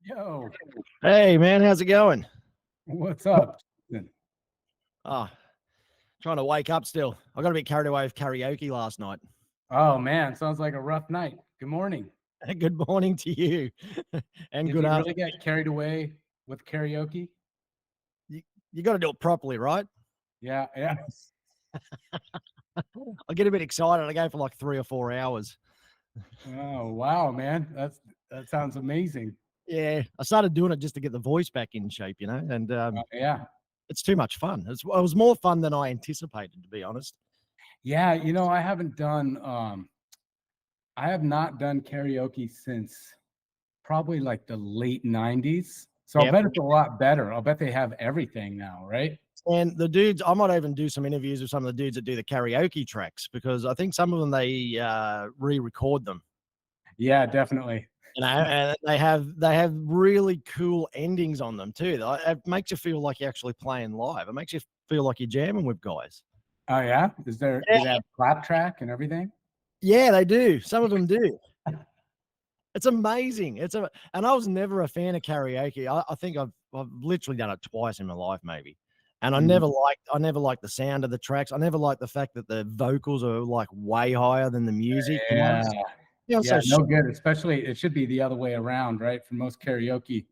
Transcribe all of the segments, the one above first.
Yo, Hey man, how's it going? what's up? Oh, trying to wake up still. I got a bit carried away with karaoke last night. Oh man, sounds like a rough night. Good morning. Good morning to you, and Did good you afternoon. really get carried away with karaoke? You got to do it properly, right? Yeah, yeah. I get a bit excited. I go for like 3 or 4 hours. Oh wow, man, that sounds amazing. Yeah, I started doing it just to get the voice back in shape, and Yeah, it's too much fun. It was more fun than I anticipated, to be honest. yeah. I have not done karaoke since probably like the late '90s. So I'll Yep. bet it's a lot better. I'll bet they have everything now, right? And the dudes, I might even do some interviews with some of the dudes that do the karaoke tracks because I think some of them they re-record them. Yeah, definitely. And they have really cool endings on them too. It makes you feel like you're actually playing live. It makes you feel like you're jamming with guys. Oh yeah, do they have clap track and everything? Yeah, they do. Some of them do. It's amazing. And I was never a fan of karaoke. I think I've literally done it twice in my life, maybe. And Mhm. I never liked the sound of the tracks. I never liked the fact that the vocals are like way higher than the music. Yeah. So Yeah, no good, especially it should be the other way around, right? For most karaoke.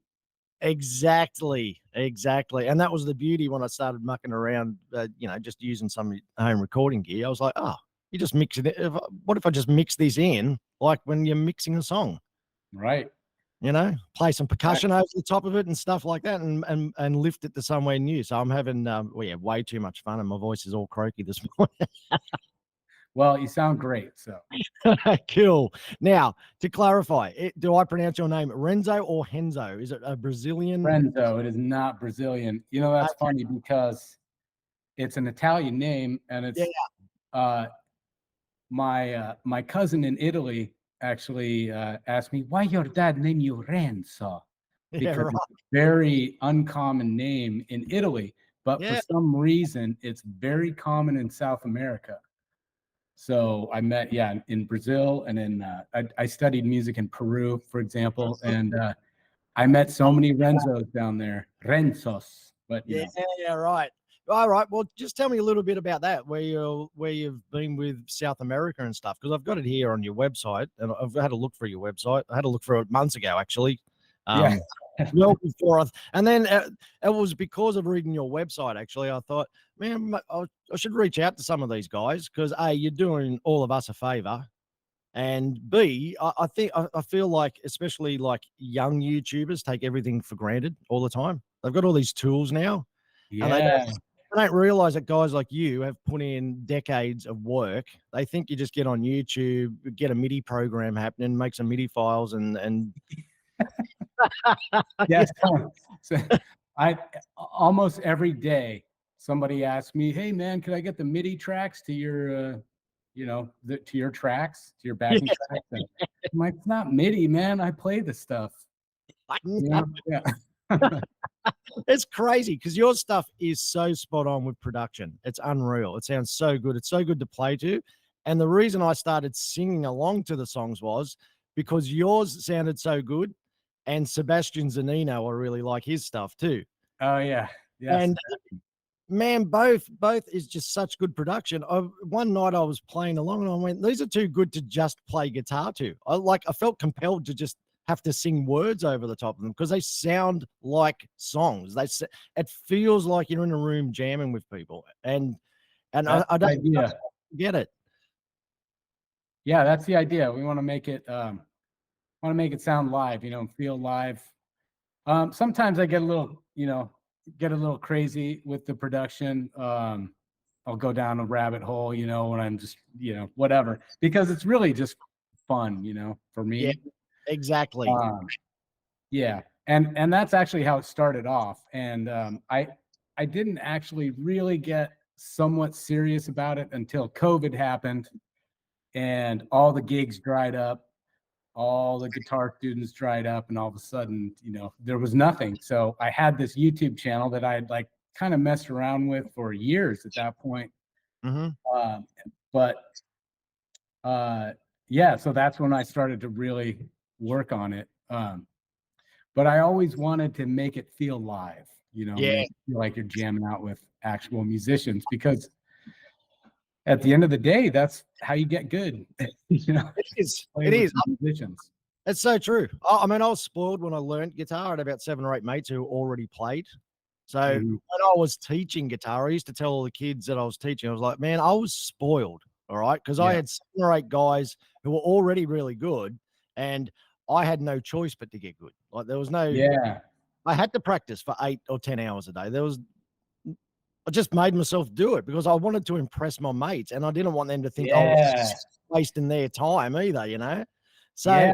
exactly, exactly. And that was the beauty when I started mucking around, just using some home recording gear. I was like, oh, you just mix it. What if I just mix this in like when you're mixing a song? Right. Play some Right. percussion over the top of it and stuff like that, and lift it to somewhere new. So I'm having, way too much fun, and my voice is all croaky this morning. Well, you sound great, so Cool. Now, to clarify, do I pronounce your name Renzo or Henzo? Is it a Brazilian? Renzo, it is not Brazilian. You know, that's funny because it's an Italian name and Yeah, it's uh my cousin in Italy actually asked me why your dad named you Renzo yeah, because right. it's a very uncommon name in Italy, but for Yeah, some reason it's very common in South America. So I met, yeah, in Brazil, and I studied music in Peru, for example, and I met so many Renzos down there, Renzos, but yeah, yeah, right. All right. Well, just tell me a little bit about that, where you've been with South America and stuff, because I've got it here on your website, and I've had a look for your website. I had a look for it months ago, actually. yeah, Um, well before and then it was because of reading your website. Actually, I thought, man, I should reach out to some of these guys because A, you're doing all of us a favor, and B, I feel like especially like young YouTubers take everything for granted all the time. They've got all these tools now, and yeah, they don't realize that guys like you have put in decades of work. They think you just get on YouTube, get a MIDI program happening, make some MIDI files, and yeah. So I almost every day somebody asks me, "Hey, man, can I get the MIDI tracks to your, to your tracks, to your yeah, backing tracks?" And I'm like, "It's not MIDI, man. I play the stuff." I You know. know? Yeah. It's crazy because your stuff is so spot on with production. It's unreal. It sounds so good. It's so good to play to. And the reason I started singing along to the songs was because yours sounded so good. And Sebastian Zanino, I really like his stuff too. Oh yeah. Yes. And man, both is just such good production. One night I was playing along and I went, these are too good to just play guitar to. I felt compelled to just have to sing words over the top of them because they sound like songs. It feels like you're in a room jamming with people, and That's I the don't idea. get it. Yeah, that's the idea. We want to make it sound live, feel live. Sometimes I get a little crazy with the production. I'll go down a rabbit hole, when I'm just, whatever, because it's really just fun, for Yeah, me. exactly. Um, yeah, and that's actually how it started off. And I didn't actually really get somewhat serious about it until COVID happened and all the gigs dried up, all the guitar students dried up, and all of a sudden, there was nothing. So I had this YouTube channel that I had like kind of messed around with for years at that point. Hmm. Um, but yeah, so that's when I started to really work on it. but I always wanted to make it feel live, Yeah, make it feel like you're jamming out with actual musicians because at the end of the day, that's how you get good, it is. It playing with is. musicians. It's so true. I mean, I was spoiled when I learned guitar. I had about 7 or 8 mates who already played. So Mhm. when I was teaching guitar, I used to tell all the kids that I was teaching, I was like, "Man, I was spoiled." All right, because I Yeah. had 7 or 8 guys who were already really good, and I had no choice but to get good. Like, there was no Yeah. I had to practice for 8 or 10 hours a day. I just made myself do it because I wanted to impress my mates, and I didn't want them to think I was Yeah. wasting their time either, you know? So Yeah,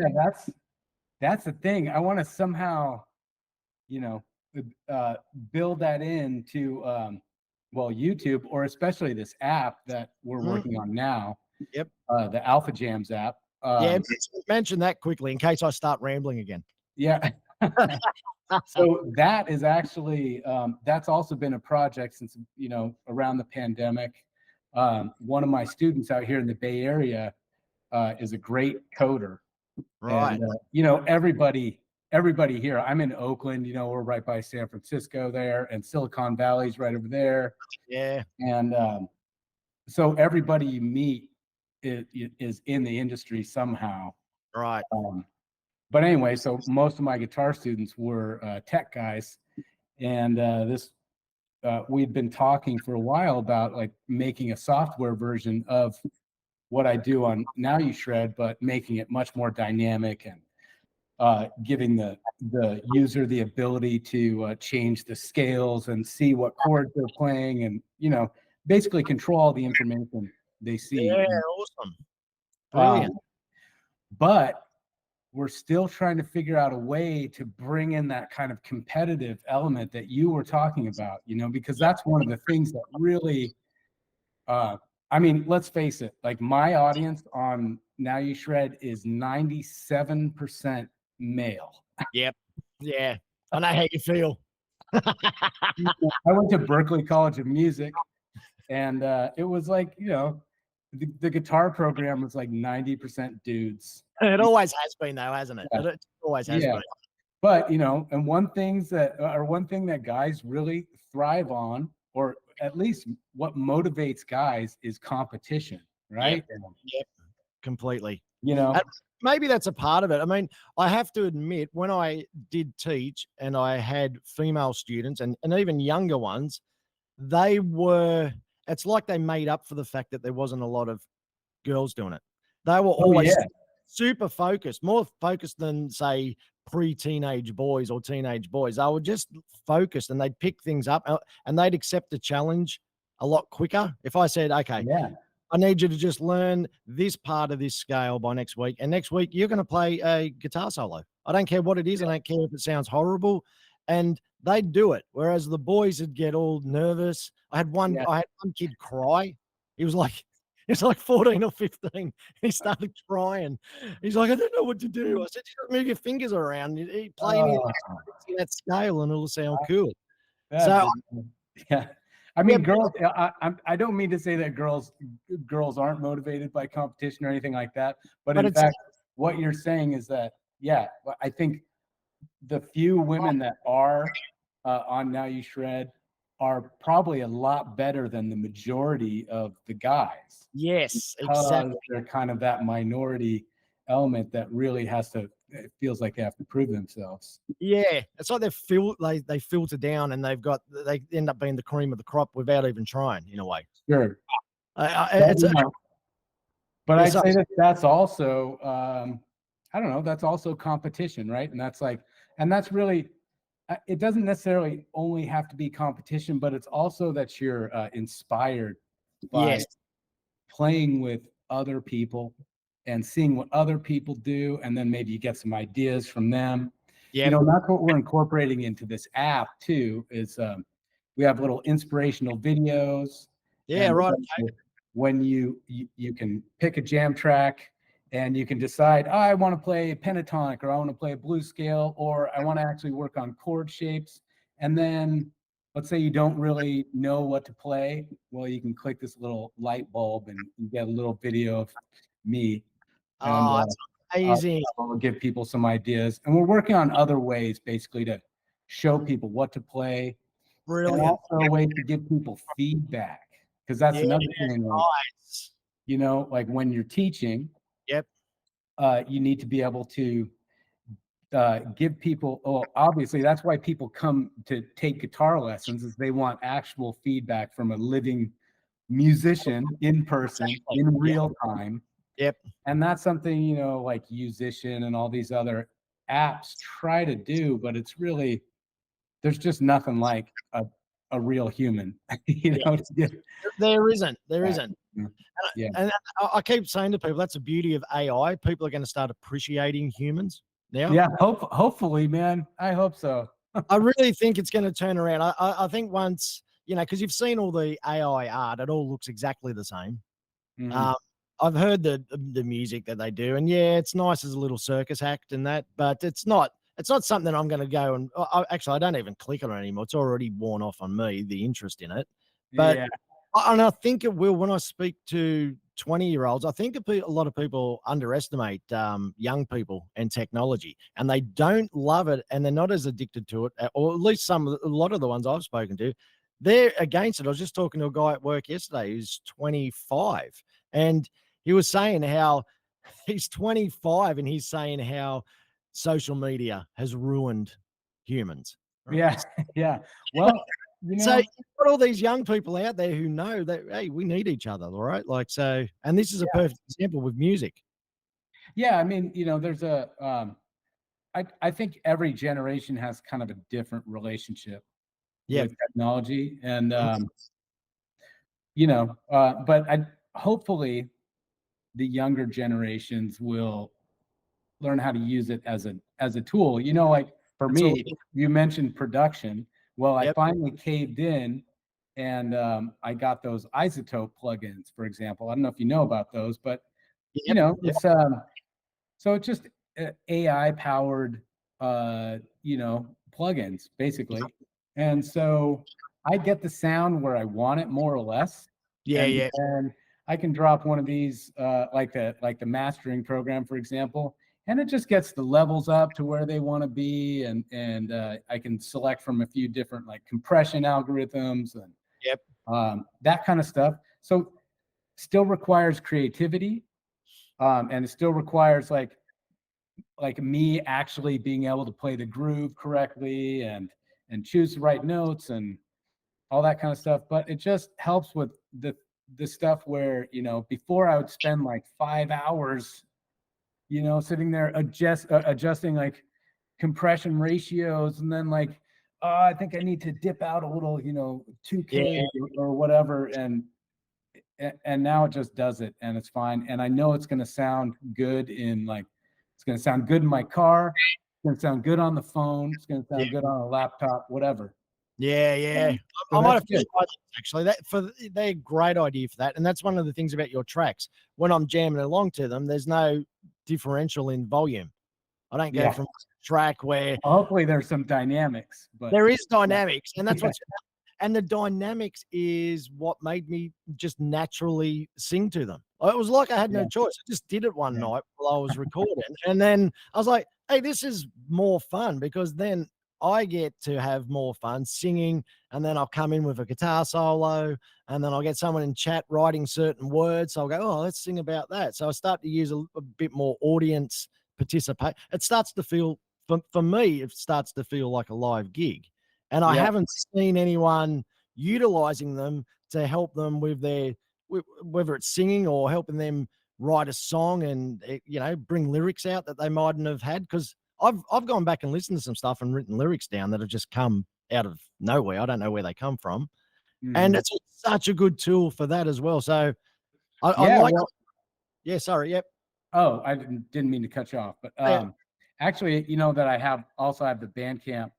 that's the thing. I wanna somehow, you know, uh, build that into, well, YouTube or especially this app that we're mhm, working on now, yep. the Alpha Jams app. Yeah, mention that quickly in case I start rambling again. Yeah. So that is actually, that's also been a project since, around the pandemic. One of my students out here in the Bay Area, is a great coder. Right. And, everybody here, I'm in Oakland, we're right by San Francisco there, and Silicon Valley's right over there. Yeah, And, so everybody you meet is in the industry somehow. right. Um, but anyway, so most of my guitar students were, tech guys, and, we'd been talking for a while about like making a software version of what I do on Now You Shred, but making it much more dynamic and, giving the user the ability to, change the scales and see what chords they're playing, and basically control all the information they see. Yeah, awesome. Um, Brilliant. but we're still trying to figure out a way to bring in that kind of competitive element that you were talking about, because Yeah, that's one of the things that really, uh, I mean, let's face it, like my audience on Now You Shred is 97% male. yep. Yeah. I know how you feel. I went to Berkeley College of Music, and it was like, the guitar program was like 90% dudes. It always has been though, hasn't it? Yeah. It always has Yeah. been. But, and one thing that guys really thrive on, or at least what motivates guys, is competition, Yep. right? And, Yep. Completely. you And know, maybe that's a part of it. I mean, I have to admit, when I did teach and I had female students and even younger ones, they were it's like they made up for the fact that there wasn't a lot of girls doing it. They were oh always yeah, super focused, more focused than, say, pre-teenage boys or teenage boys. They were just focused and they'd pick things up, and they'd accept a challenge a lot quicker. If I said, "Okay, yeah, I need you to just learn this part of this scale by next week. And next week, you're going to play a guitar solo. I don't care what it is. I don't care if it sounds horrible." And they'd do it. Whereas the boys would get all nervous. yeah. I had one kid cry. He was like, he was like 14 or 15. He started crying. He's like, "I don't know what to do." I said, "Just move your fingers around. You play any Oh, that scale and it'll sound cool." that's So yeah. I yeah, mean, girls. I don't mean to say that girls aren't motivated by competition or anything like that. But but in it's fact, what you're saying is that, yeah, I think the few women that are, on Now You Shred are probably a lot better than the majority of the guys, yes, because exactly. they're kind of that minority element that really it feels like they have to prove themselves. Yeah, it's like they filter down and they end up being the cream of the crop without even trying in a way. Sure. I But, it's a but yeah, I'd so say that that's also, I don't know, that's also competition, right? And that's really, it doesn't necessarily only have to be competition, but it's also that you're, inspired by yes, playing with other people and seeing what other people do, and then maybe you get some ideas from them. yep, And that's what we're incorporating into this app too, is, we have little inspirational videos, yeah, and right, when you can pick a jam track and you can decide, oh, I want to play pentatonic, or I want to play a blues scale, or I want to actually work on chord shapes. And then let's say you don't really know what to play. Well, you can click this little light bulb and you get a little video of me. And oh, Amazing. We'll give people some ideas, and we're working on other ways basically to show people what to play, and Brilliant. also a way to give people feedback, because that's Yeah, another thing. Like, nice. like when you're teaching, Yep. you need to be able to give people. Oh, obviously, that's why people come to take guitar lessons, is they want actual feedback from a living musician in person in Yep. real time. Yep. And that's something, like Musician and all these other apps try to do, but it's really, there's just nothing like a real human, to get There isn't. There that. isn't. Yeah. And I keep saying to people, that's the beauty of AI. People are going to start appreciating humans now. Yeah. Hopefully, man. I hope so. I really think it's going to turn around. I think once, because you've seen all the AI art, it all looks exactly the same. Mhm. I've heard the music that they do, and yeah, it's nice as a little circus act and that, but it's not something I'm going to go and actually I don't even click on it anymore. It's already worn off on me, the interest in it. But Yeah. and I think it will when I speak to 20-year-olds. I think a lot of people underestimate young people and technology, and they don't love it, and they're not as addicted to it, or at least a lot of the ones I've spoken to, they're against it. I was just talking to a guy at work yesterday who's 25, and he was saying how he's 25, and he's saying how social media has ruined humans. Right? Yeah. Yeah. Well, So you've got all these young people out there who know that, hey, we need each other, all right? Like, so, and this is a perfect example with music. yeah. I mean, there's I think every generation has kind of a different relationship Yep. with technology, and Mhm. but hopefully the younger generations will learn how to use it as a tool. Like for That's all. me, you mentioned production. Well, I Yep. finally caved in, and I got those isotope plugins, for example. I don't know if you know about those, but Yep. Yep. it's so it's just AI powered, plugins basically. And so I get the sound where I want it more or less. Yeah. And Yeah. then I can drop one of these, like the mastering program, for example, and it just gets the levels up to where they want to be. And I can select from a few different like compression algorithms and Yep. that kind of stuff. So still requires creativity. And it still requires like me actually being able to play the groove correctly and choose the right notes and all that kind of stuff. But it just helps with the stuff where, before I would spend like 5 hours, sitting there adjusting like compression ratios, and then like, oh, I think I need to dip out a little, Yeah. 2K or whatever, and now it just does it, and it's fine. And I know it's going to sound good it's going to sound good in my car. It's going to sound good on the phone. It's going to Yeah. sound good on a laptop, whatever. Yeah. Yeah. So I might that's have to good. try those, actually. They're a great idea for that. And that's one of the things about your tracks. When I'm jamming along to them, there's no differential in volume. I don't go Yeah. from a track where Hopefully there's some dynamics, but there is yeah. dynamics, and that's what's and the dynamics is what made me just naturally sing to them. It was like I had no Yeah. choice. I just did it one Yeah. night while I was recording, and then I was like, "Hey, this is more fun because then I get to have more fun singing, and then I'll come in with a guitar solo, and then I'll get someone in chat writing certain words. So I'll go, oh, let's sing about that. So I start to use a bit more audience participate. It starts to feel, for me, it starts to feel like a live gig. And I Yeah. haven't seen anyone utilizing them to help them with their, whether it's singing or helping them write a song and, bring lyrics out that they mightn't have had. Because I've gone back and listened to some stuff and written lyrics down that have just come out of nowhere. I don't know where they come from. And Mhm. it's such a good tool for that as well. So I Yeah. like, Well, yeah, sorry. Yep. oh, I didn't mean to cut you off, but Yeah. actually, that I have the Bandcamp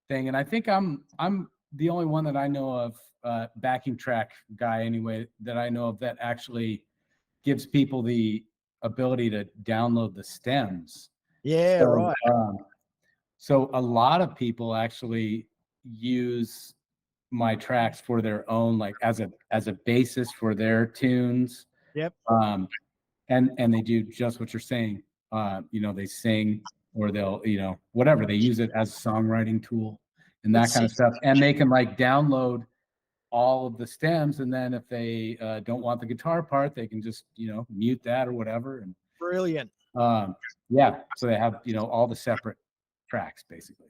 thing, and I think I'm the only one that I know of, backing track guy anyway, that I know of that actually gives people the ability to download the stems. Yeah. So, Right. so a lot of people actually use my tracks for their own, like as a basis for their tunes. Yep. Um, and they do just what you're saying. they sing, or they'll, whatever, they use it as a songwriting tool and that kind of stuff. And they can like download all of the stems, and then if they don't want the guitar part, they can just mute that or whatever. And Brilliant. yeah, so they have all the separate tracks basically.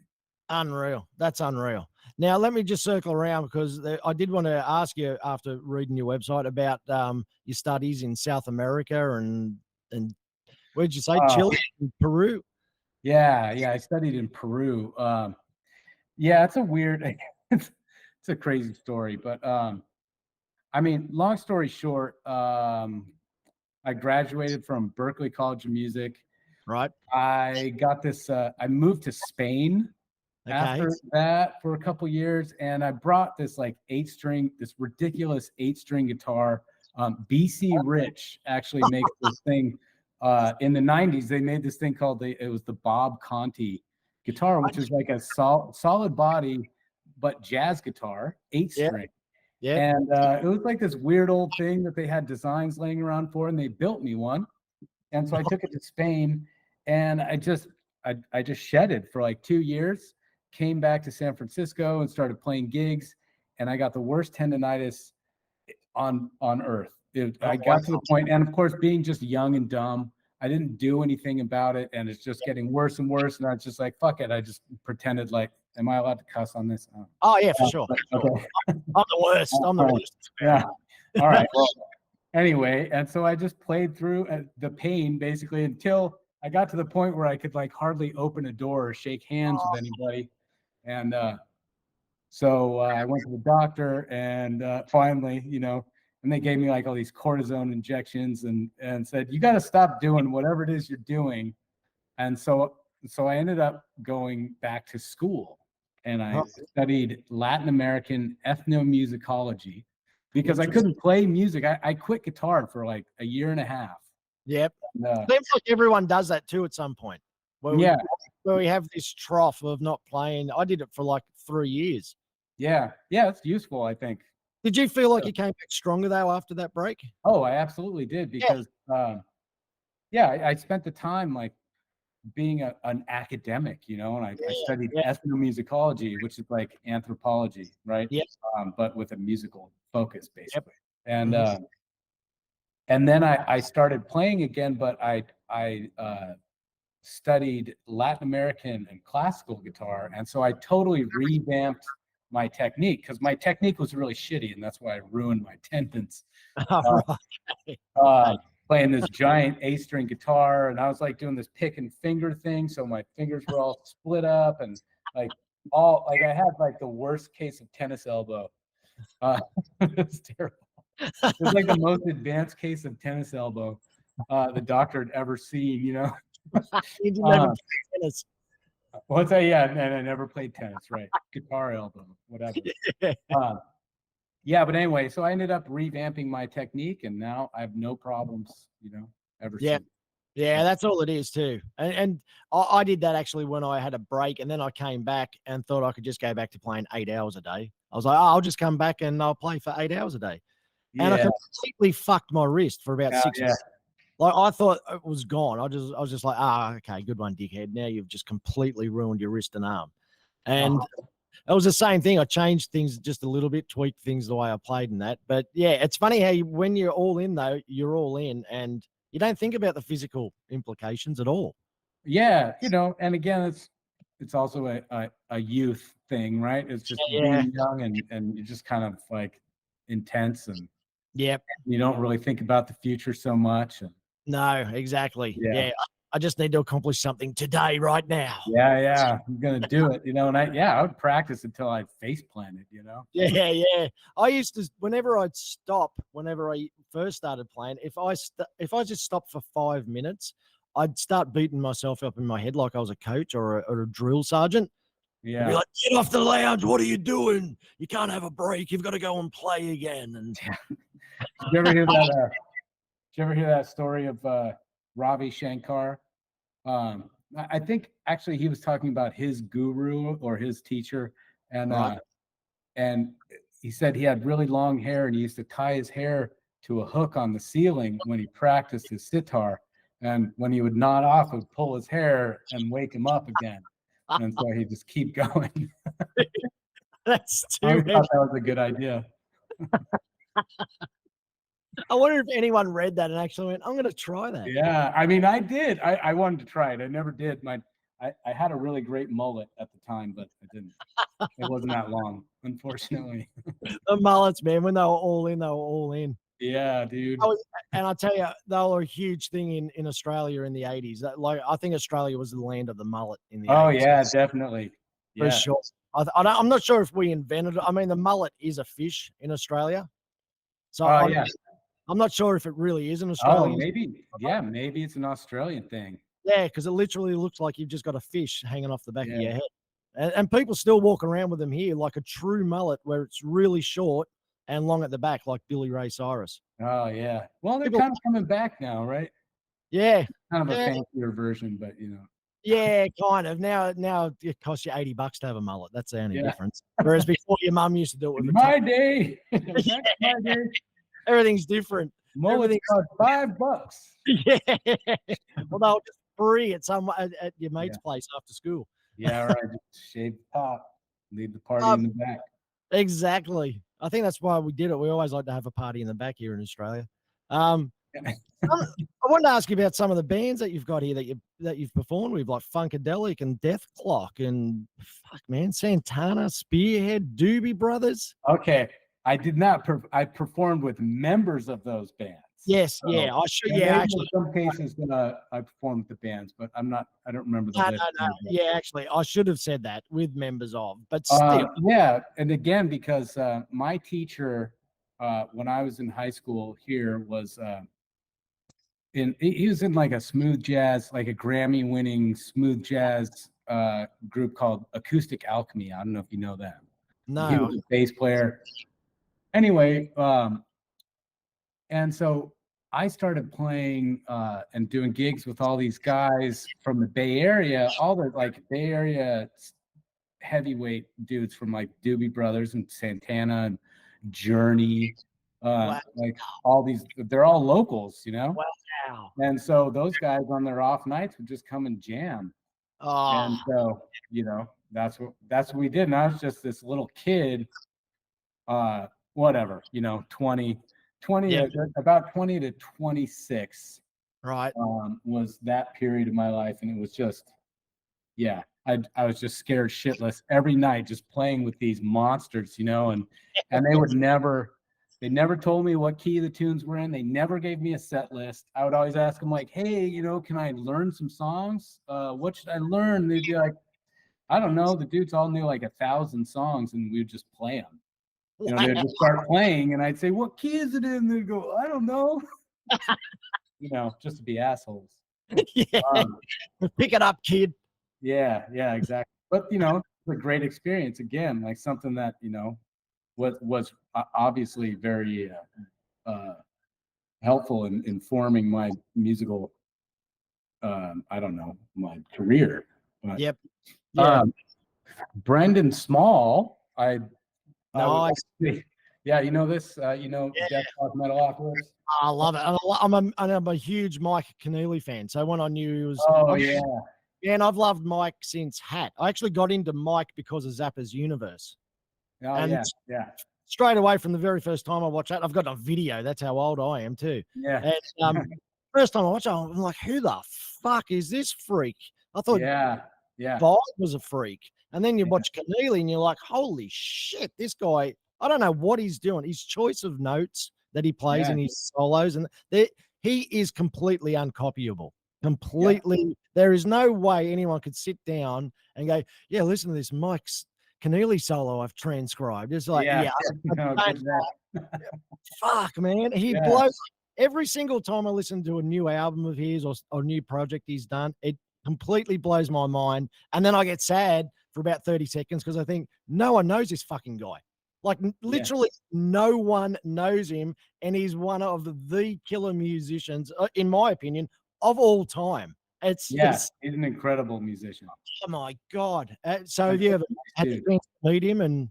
Unreal. That's unreal. Now let me just circle around, because I did want to ask you, after reading your website, about your studies in South America and where'd you say, Chile and Peru? Yeah, I studied in Peru. Yeah, it's a weird, it's a crazy story, but I mean, long story short, I graduated from Berklee College of Music. Right. I got this. I moved to Spain after that for a couple years, and I brought this like this ridiculous 8-string guitar. BC Rich actually makes this thing. In the 90s, they made this thing called it was the Bob Conti guitar, which is like a solid body but jazz guitar, 8-string. Yeah. And it was like this weird old thing that they had designs laying around for, and they built me one. And so I took it to Spain, and I just shedded for like 2 years, came back to San Francisco and started playing gigs, and I got the worst tendonitis on earth. I got to the point, and of course, being just young and dumb, I didn't do anything about it, and it's just getting worse and worse. And I was just like, fuck it. I just pretended like, am I allowed to cuss on this? Oh yeah, for sure. Okay. I'm the worst. I'm the worst. Yeah. All right. Well, anyway, and so I just played through the pain basically until I got to the point where I could like hardly open a door or shake hands with anybody. And so I went to the doctor, and finally, and they gave me like all these cortisone injections and said, you got to stop doing whatever it is you're doing. And so I ended up going back to school, and I studied Latin American ethnomusicology, because I couldn't play music. I quit guitar for like a year and a half. Yep. Seems like everyone does that too at some point. Where we have this trough of not playing. I did it for like 3 years. Yeah, it's useful, I think. Did you feel like you came back stronger though after that break? Oh, I absolutely did, because I spent the time like being an academic, and I studied ethnomusicology, which is like anthropology, right? Yeah. But with a musical focus, basically. Yep. And then I started playing again, but I studied Latin American and classical guitar, and so I totally revamped my technique, because my technique was really shitty, and that's why I ruined my tendons. Playing this giant 8-string guitar, and I was like doing this pick and finger thing, so my fingers were all split up, and like I had like the worst case of tennis elbow. It's terrible. It was like the most advanced case of tennis elbow the doctor had ever seen. You didn't ever play tennis. What's that? Yeah, and I never played tennis, right? Guitar elbow, whatever. Yeah, but anyway, so I ended up revamping my technique, and now I have no problems, ever since. Yeah, that's all it is too. And I did that actually when I had a break, and then I came back and thought I could just go back to playing 8 hours a day. I was like, I'll just come back and I'll play for 8 hours a day. And I completely fucked my wrist for about 6 months. Like, I thought it was gone. I was just like, okay, good one, dickhead. Now you've just completely ruined your wrist and arm. And it was the same thing. I changed things just a little bit, tweaked things the way I played and that. But yeah, it's funny how when you're all in though, you're all in, and you don't think about the physical implications at all. Yeah, and again, it's also a youth thing, right? It's just being young and you're just kind of like intense, and you don't really think about the future so much. No, exactly. Yeah. I just need to accomplish something today, right now. Yeah, I'm gonna do it, and I would practice until I face planted, Yeah. I used to, whenever I'd stop, whenever I first started playing, if I just stopped for 5 minutes, I'd start beating myself up in my head like I was a coach or a drill sergeant. Yeah, I'd be like, get off the lounge! What are you doing? You can't have a break. You've got to go and play again. And did you ever hear that? Did you ever hear that story of Ravi Shankar? I think actually he was talking about his guru or his teacher, and he said he had really long hair, and he used to tie his hair to a hook on the ceiling when he practiced his sitar. And when he would nod off, it would pull his hair and wake him up again. And so he'd just keep going. That's I too always thought heavy. that was a good idea. I wonder if anyone read that and actually went, I'm going to try that. Yeah, I mean, I did. I wanted to try it. I never did. I had a really great mullet at the time, but I didn't. It wasn't that long, unfortunately. The mullets, man, when they were all in, they were all in. Yeah, dude. And I tell you, they were a huge thing in Australia in the 80s. Like, I think Australia was the land of the mullet in the Oh 80s. yeah, definitely. For Yeah. sure. I'm not sure if we invented it. I mean, the mullet is a fish in Australia. So Oh yeah. I'm not sure if it really is an Oh, Australian. maybe. Yeah, maybe it's an Australian thing. Yeah, because it literally looks like you've just got a fish hanging off the back of Yeah. your head. And people still walk around with them here like a true mullet where it's really short and long at the back, like Billy Ray Cyrus. Oh yeah. Well, they're People, kind of coming back now, right? yeah, Kind of a yeah, fancier version, but yeah, kind of. Now it costs you $80 to have a mullet. That's the only Yeah. difference. Whereas before, your mum used to do it with In a my day, back in my day, everything's different. mullets cost $5. Yeah. Well, they were just free at your mate's place after school. Yeah, right. Just shave the top, leave the party Um, in the back. Exactly. I think that's why we did it. We always like to have a party in the back here in Australia. I wanted to ask you about some of the bands that you've got here that you've performed with, like Funkadelic and Death Clock and fuck man, Santana, Spearhead, Doobie Brothers. Okay, I did not. I performed with members of those bands. Yes, So, yeah, I should. and Yeah, maybe actually, in some cases, I performed with the bands, but I'm not. I don't remember the list. no. Yeah, actually, I should have said that with members of, but still. Yeah, and again, because my teacher, when I was in high school here, was he was in like a smooth jazz, like a Grammy-winning smooth jazz group called Acoustic Alchemy. I don't know if you know them. No. He was a bass player. Anyway, and so I started playing and doing gigs with all these guys from the Bay Area, all the like Bay Area heavyweight dudes from like Doobie Brothers and Santana and Journey, Wow. like all these. They're all locals, Wow. And so those guys on their off nights would just come and jam. And so that's what we did. And I was just this little kid, whatever, 20 about 20 to 26, right, was that period of my life. And it was just, yeah, I was just scared shitless every night, just playing with these monsters, and they never told me what key the tunes were in. They never gave me a set list. I would always ask them like, hey, can I learn some songs? What should I learn? They'd be like, I don't know. The dudes all knew like 1,000 songs and we would just play them. They'd just start playing and I'd say, what key is it in? They'd go, I don't know. Just to be assholes. Yeah. Pick it up, kid. Yeah, exactly. But it's a great experience again, like something that was obviously very helpful in informing my musical I don't know, my career. But, yep. Yeah. Brendon Small, Nice. Yeah, this, Death Rock Metalopolis. I love it. I'm a huge Mike Keneally fan. So when I knew he was, yeah. And I've loved Mike since Hat. I actually got into Mike because of Zappa's Universe. Oh, and yeah. Straight away from the very first time I watched that, I've got a video. That's how old I am too. Yeah. And first time I watched it, I'm like, who the fuck is this freak? I thought Bob was a freak. And then you watch Keneally and you're like, holy shit, this guy, I don't know what he's doing. His choice of notes that he plays in his solos, and he is completely uncopyable. Completely. There is no way anyone could sit down and go, yeah, listen to this Mike's Keneally solo I've transcribed. It's like, fuck, man. He blows every single time I listen to a new album of his or new project he's done. It completely blows my mind. And then I get sad for about 30 seconds because I think no one knows this fucking guy. Like literally no one knows him. And he's one of the killer musicians, in my opinion, of all time. He's an incredible musician. Oh my God. So have you ever had the chance to meet him? And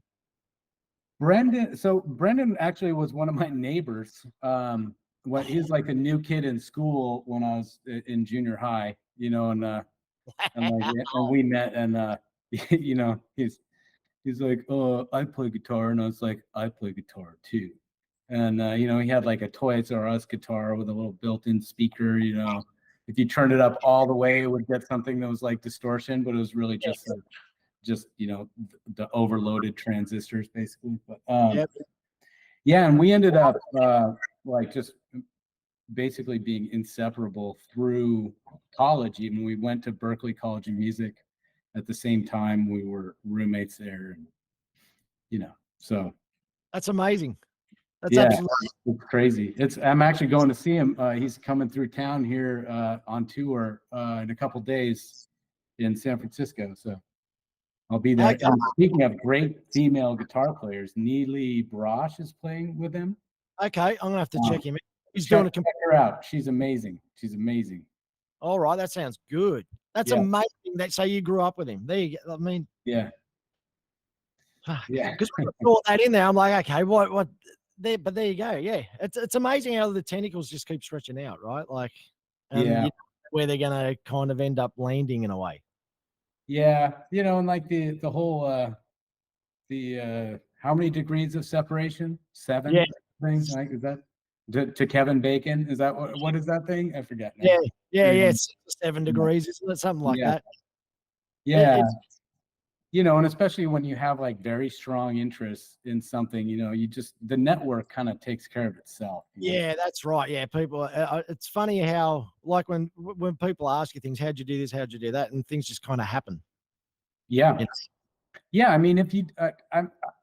Brendon actually was one of my neighbors. what he's like a new kid in school when I was in junior high, and like and we met and he's like, "Oh, I play guitar," and I was like, "I play guitar too." And he had like a Toys R Us guitar with a little built-in speaker. If you turned it up all the way, it would get something that was like distortion, but it was really just like, the overloaded transistors basically. But Yep. yeah, and we ended up like just basically being inseparable through college. Even we went to Berklee College of Music at the same time. We were roommates there, and so That's amazing. That's yeah, absolutely it's crazy. I'm actually going to see him. He's coming through town here on tour in a couple days in San Francisco. So I'll be there. okay. And speaking of great female guitar players, Neely Brosh is playing with him. Okay, I'm gonna have to check him out. He's Check, doing a check her out. She's amazing. She's amazing. all right, that sounds good. That's Yeah. amazing that so you grew up with him. There you go. I mean, Yeah. Yeah. because I thought that in there, I'm like, okay, what there, but there you go. Yeah. It's amazing how the tentacles just keep stretching out, right? Like, and Yeah. where they're gonna kind of end up landing in a way. Yeah. And like the whole how many degrees of separation? 7 Yeah. things, like is that to Kevin Bacon? Is that what is that thing? I forget now. Yeah. 6 or 7 degrees, isn't it? Something like Yeah. that. Yeah. It's And especially when you have like very strong interests in something, the network kind of takes care of itself. yeah, that's right. Yeah, people. It's funny how like when people ask you things, how'd you do this? How'd you do that? And things just kind of happen. Yeah. You Yeah. I mean, if you,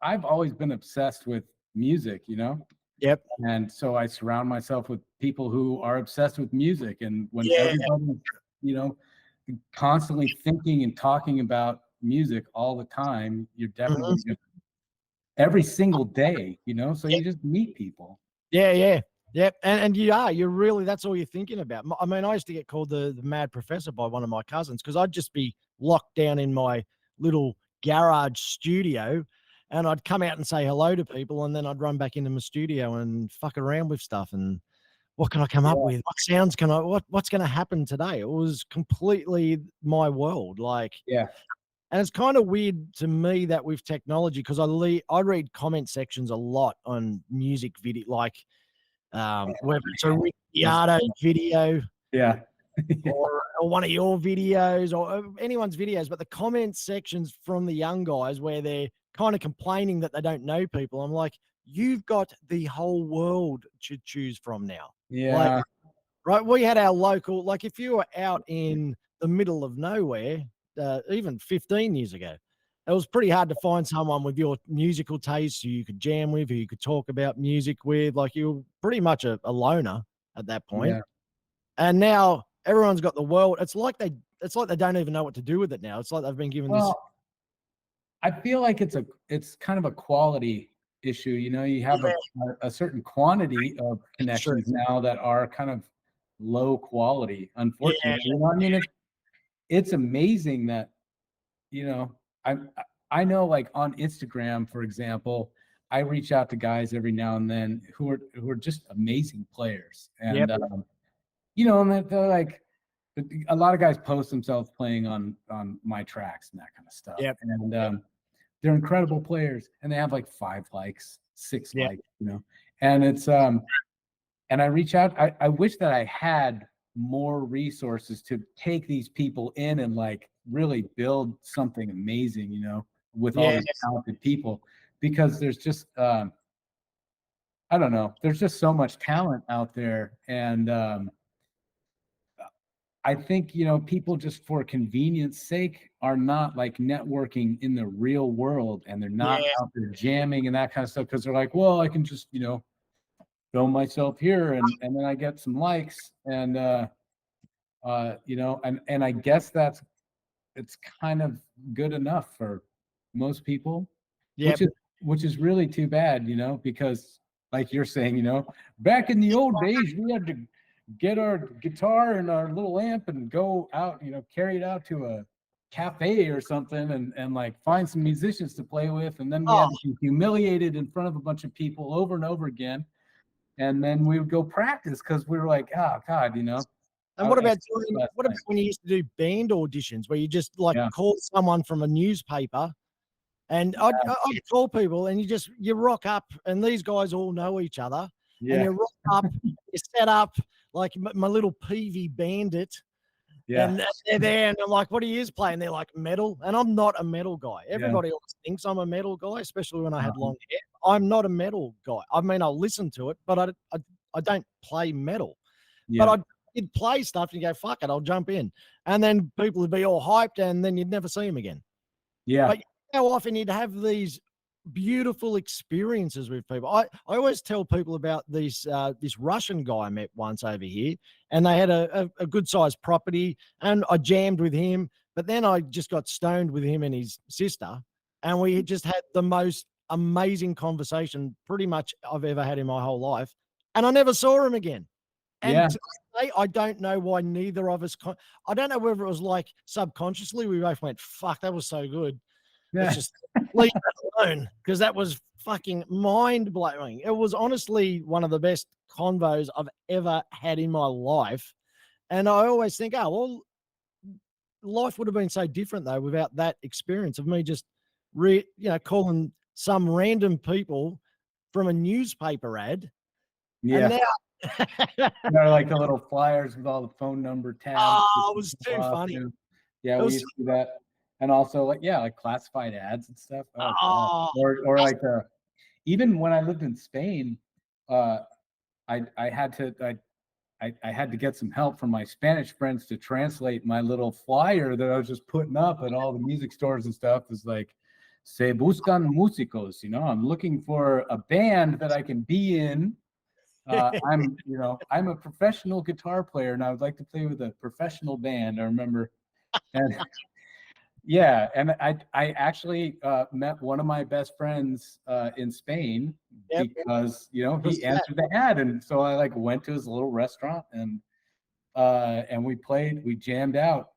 I've always been obsessed with music, Yep. and so I surround myself with people who are obsessed with music. And when Yeah. everybody's, constantly thinking and talking about music all the time, you're definitely every single day, so Yep. you just meet people. Yeah. Yep. And you're really, that's all you're thinking about. I mean, I used to get called the mad professor by one of my cousins because I'd just be locked down in my little garage studio and I'd come out and say hello to people and then I'd run back into my studio and fuck around with stuff and what can I come up with? What sounds can I what's going to happen today? It was completely my world. Like, Yeah. and it's kind of weird to me that with technology because I read comment sections a lot on music video, like whether it's a Rick Beato video Yeah. or one of your videos or anyone's videos, but the comment sections from the young guys where they're kind of complaining that they don't know people, I'm like, you've got the whole world to choose from now. Yeah. Like, right, we had our local, like if you were out in the middle of nowhere, even 15 years ago, it was pretty hard to find someone with your musical taste who you could jam with, who you could talk about music with. Like you were pretty much a loner at that point. Yeah. And now everyone's got the world. It's like they don't even know what to do with it now. It's like they've been given this. Well, I feel like it's kind of a quality issue. You have a certain quantity of connections now that are kind of low quality, unfortunately. I mean, it's amazing that, I know like on Instagram, for example, I reach out to guys every now and then who are just amazing players. And, and they're like, a lot of guys post themselves playing on my tracks and that kind of stuff. Yep. And they're incredible players, and they have like 5 likes, 6 Yep. likes, and it's and I reach out. I wish that I had more resources to take these people in and like really build something amazing, with all these talented people, because there's just I don't know, there's just so much talent out there. And I think, people just for convenience sake are not like networking in the real world, and they're not out there jamming and that kind of stuff, because they're like, well, I can just, film myself here and then I get some likes. And and I guess it's kind of good enough for most people, Yep. which is really too bad, because like you're saying, back in the old days, we had to get our guitar and our little amp and go out, carry it out to a cafe or something and like find some musicians to play with. And then we had to be humiliated in front of a bunch of people over and over again. and then we would go practice because we were like, oh God, you know. And what about when you used to do band auditions where you just like Yeah. call someone from a newspaper? And I'd call people and you rock up and these guys all know each other and Yeah. you rock up, you set up like my little PV bandit Yeah. and they're there and I'm like, what do you play? And they're like metal. And I'm not a metal guy. Everybody always thinks I'm a metal guy, especially when I had long hair. I'm not a metal guy. I mean, I'll listen to it, but I don't play metal. But you'd play stuff and you go, fuck it, I'll jump in. And then people would be all hyped and then you'd never see them again. Yeah. But how often you'd have these beautiful experiences with people. I always tell people about this Russian guy I met once over here, and they had a good sized property, and I jammed with him. But then I just got stoned with him and his sister, and we just had the most amazing conversation pretty much I've ever had in my whole life. And I never saw him again. And to this day, I don't know why neither of us. I don't know whether it was like subconsciously we both went, "Fuck, that was so good." Let's just leave that alone because that was fucking mind blowing. It was honestly one of the best convos I've ever had in my life. And I always think, oh, well, life would have been so different though without that experience of me just calling some random people from a newspaper ad. Yeah. And now They're like the little flyers with all the phone number tabs. Oh, it was too funny. Yeah, we used to do that. And also like classified ads and stuff. Or like even when I lived in Spain, I had to get some help from my Spanish friends to translate my little flyer that I was just putting up at all the music stores and stuff. Is like, se buscan músicos, you know, I'm looking for a band that I can be in. I'm a professional guitar player and I would like to play with a professional band. I remember. And yeah, and I actually met one of my best friends in Spain because he answered the ad, and so I like went to his little restaurant and we jammed out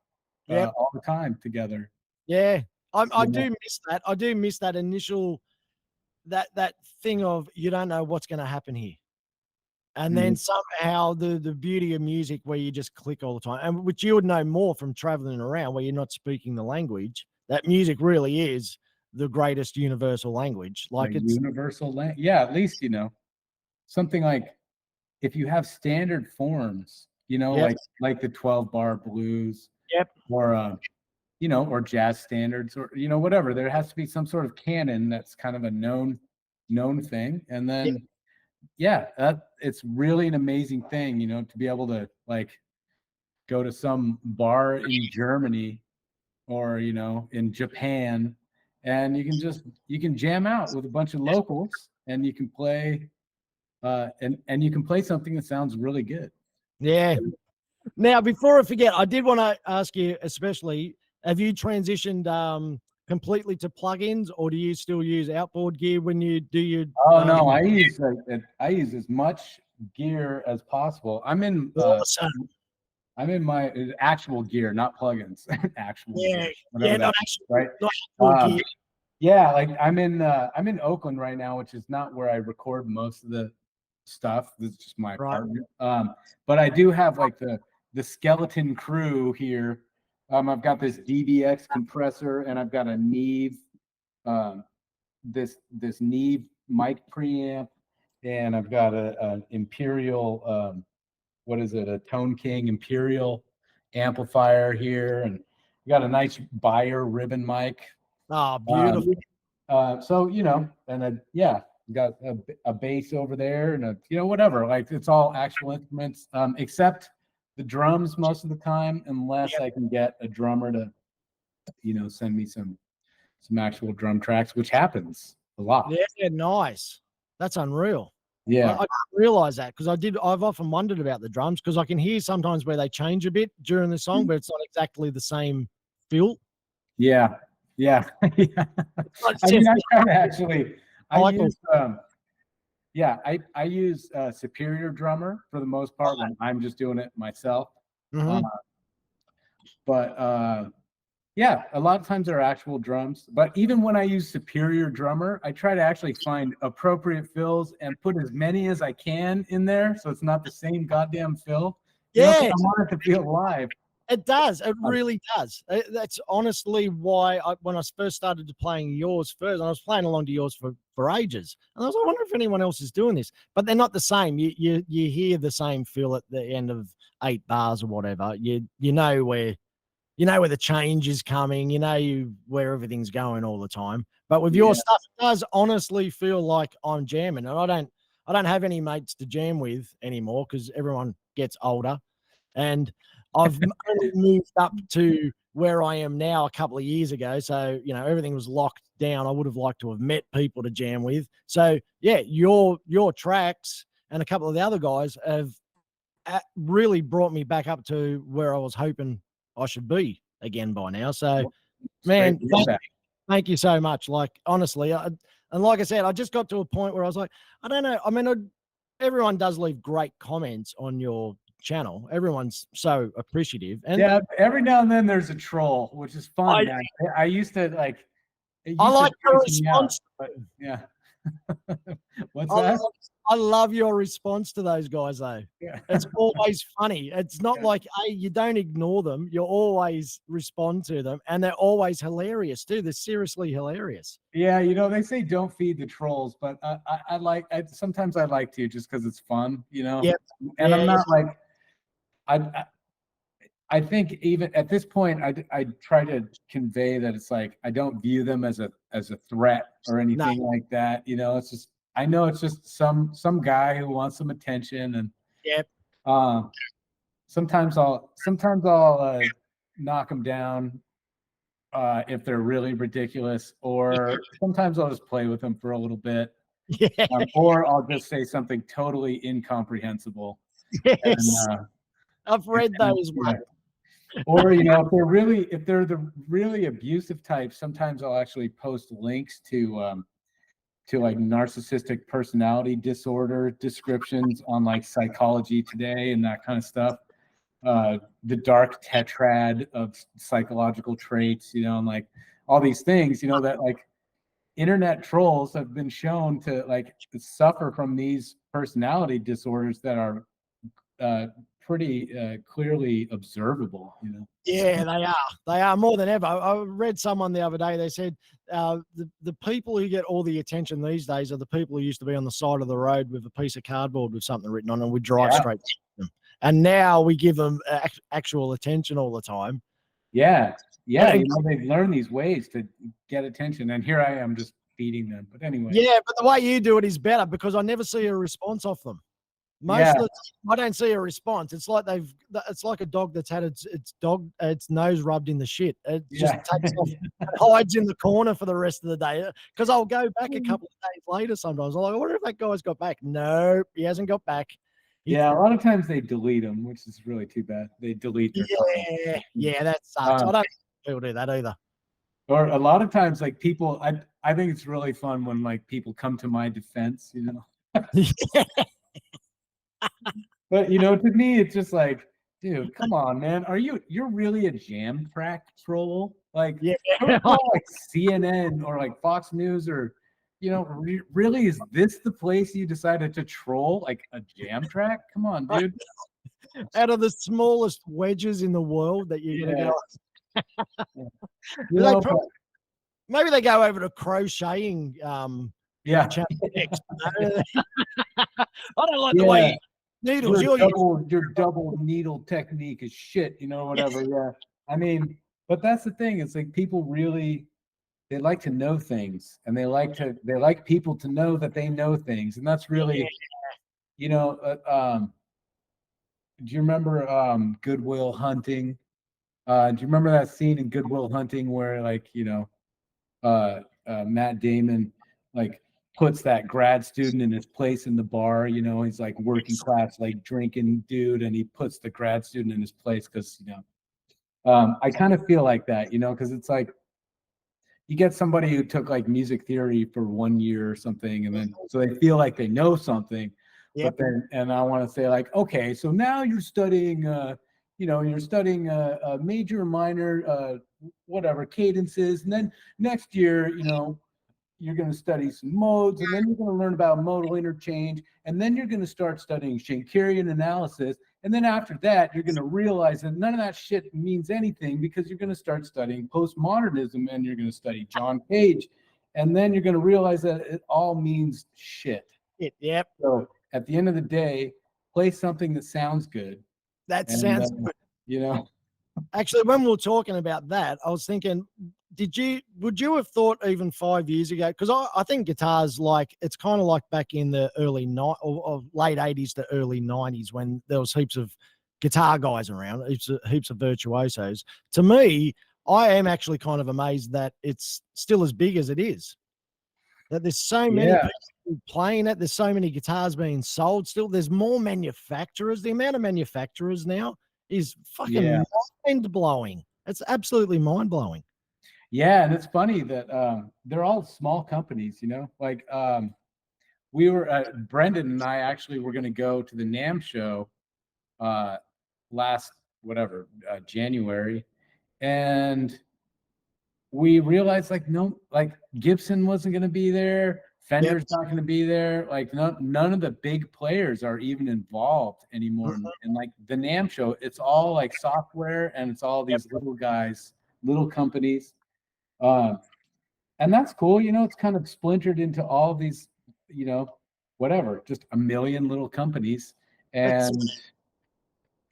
all the time together. Yeah, I do miss that. I do miss that initial that thing of you don't know what's going to happen here. And then somehow the beauty of music where you just click all the time, and which you would know more from traveling around where you're not speaking the language, that music really is the greatest universal language. Like it's universal language. Yeah, at least, something like if you have standard forms, like the 12-bar blues or, or jazz standards or, whatever, there has to be some sort of canon that's kind of a known thing. And then it's really an amazing thing, to be able to like go to some bar in Germany or in Japan, and you can jam out with a bunch of locals, and you can play and you can play something that sounds really good. Yeah. Now, before I forget, I did want to ask you, especially, have you transitioned completely to plugins, or do you still use outboard gear when you do your? Oh no, I use as much gear as possible. I'm in my actual gear, not plugins. Actual gear, not actual, right? Not actual gear. Yeah, like I'm in Oakland right now, which is not where I record most of the stuff. This is just my apartment. But I do have like the skeleton crew here. I've got this DBX compressor, and I've got a Neve, this Neve mic preamp, and I've got an Imperial, what is it? A Tone King Imperial amplifier here, and we got a nice Beyer ribbon mic. Oh, beautiful. So and got a bass over there, and whatever. Like it's all actual instruments, except the drums most of the time, unless I can get a drummer to, send me some actual drum tracks, which happens a lot. Yeah, nice. That's unreal. Yeah, I didn't realize that because I've often wondered about the drums because I can hear sometimes where they change a bit during the song, but it's not exactly the same feel. Yeah. I mean, I kind of actually, I use Superior Drummer for the most part when I'm just doing it myself. Mm-hmm. But Yeah, a lot of times they're actual drums, but even when I use Superior Drummer, I try to actually find appropriate fills and put as many as I can in there, so it's not the same goddamn fill. You know, 'cause Yes, I want it to feel live. it does. It really does. That's honestly why when I first started to playing yours first, I was playing along to yours for ages, and I was like, I wonder if anyone else is doing this, but they're not the same. You hear the same feel at the end of 8 bars or whatever. You know where the change is coming, where everything's going all the time. But with your Yeah. stuff, it does honestly feel like I'm jamming. And I don't have any mates to jam with anymore because everyone gets older. And I've only moved up to where I am now a couple of years ago. So, everything was locked down. I would have liked to have met people to jam with. So yeah, your tracks and a couple of the other guys have really brought me back up to where I was hoping I should be again by now. So, It's great man, to hear that. thank you so much. Like, honestly, and like I said, I just got to a point where I was like, I don't know. I mean, everyone does leave great comments on your channel. Everyone's so appreciative. And Yeah, every now and then there's a troll, which is fun, I, man. I used to like it I used to like your piss me out, response. but yeah. What's I that? love, I love your response to those guys, though. Yeah. It's always funny. It's not Yeah. like, hey, you don't ignore them. You always respond to them, and they're always hilarious too. They're seriously hilarious. Yeah, they say don't feed the trolls, but sometimes I like to just because it's fun, Yep. And I'm Yeah. not like I think even at this point, I try to convey that it's like I don't view them as a threat or No. anything like that. It's just I know it's just some guy who wants some attention, and Yep. sometimes I'll knock them down if they're really ridiculous, or sometimes I'll just play with them for a little bit, Yeah. or I'll just say something totally incomprehensible. And, Yes. I've read those yeah. ones. Or if they're the really abusive type, sometimes I'll actually post links to like narcissistic personality disorder descriptions on like Psychology Today and that kind of stuff. The dark tetrad of psychological traits, and like all these things, that like internet trolls have been shown to like suffer from these personality disorders that are pretty clearly observable. Yeah, they are. They are more than ever. I read someone the other day. They said the people who get all the attention these days are the people who used to be on the side of the road with a piece of cardboard with something written on, and we drive straight to them. And now we give them actual attention all the time. Yeah, they've learned these ways to get attention, and here I am just feeding them. But anyway. Yeah, but the way you do it is better because I never see a response off them. Most of the time, I don't see a response. It's like it's like a dog that's had its nose rubbed in the shit. It just takes off, hides in the corner for the rest of the day. Because I'll go back a couple of days later sometimes. I'm like, I wonder if that guy's got back. Nope, he hasn't got back. A lot of times they delete them, which is really too bad. They delete their comments. Yeah, that sucks. I don't think people do that either. Or a lot of times, like people, I think it's really fun when like people come to my defense, But to me, it's just like, dude, come on, man. You're really a jam track troll? Like, don't call like CNN or like Fox News or really, is this the place you decided to troll? Like a jam track? Come on, dude. Out of the smallest wedges in the world that you're gonna go. Maybe they go over to crocheting. Yeah. Next. I don't like the way needles. Your double needle technique is shit, whatever. Yeah. I mean, but that's the thing. It's like people really they like to know things, and they like people to know that they know things, and that's really, do you remember Good Will Hunting? Do you remember that scene in Good Will Hunting where like Matt Damon like puts that grad student in his place in the bar, he's like working class, like drinking dude, and he puts the grad student in his place because I kind of feel like that, because it's like you get somebody who took like music theory for 1 year or something, and then so they feel like they know something. But then, and I want to say like, okay, so now you're studying you're studying a major, minor, whatever cadences, and then next year, you're going to study some modes, and then you're going to learn about modal interchange, and then you're going to start studying Schenkerian analysis, and then after that, you're going to realize that none of that shit means anything because you're going to start studying postmodernism, and you're going to study John Cage, and then you're going to realize that it all means shit. Yep. So at the end of the day, play something that sounds good. That sounds good. Actually, when we were talking about that, I was thinking, would you have thought even 5 years ago? Because I think guitars, like, it's kind of like back in the early or late 80s to early 90s when there was heaps of guitar guys around, heaps of virtuosos. To me, I am actually kind of amazed that it's still as big as it is. That there's so many people playing it. There's so many guitars being sold still. There's more manufacturers. The amount of manufacturers now is fucking mind-blowing. It's absolutely mind-blowing. Yeah, and it's funny that they're all small companies, like we were Brendon and I actually were going to go to the NAMM show last January, and we realized like Gibson wasn't going to be there, Fender's not going to be there, like none of the big players are even involved anymore. And like the NAMM show, it's all like software, and it's all these little guys, little companies. And that's cool. It's kind of splintered into all these, just a million little companies. And,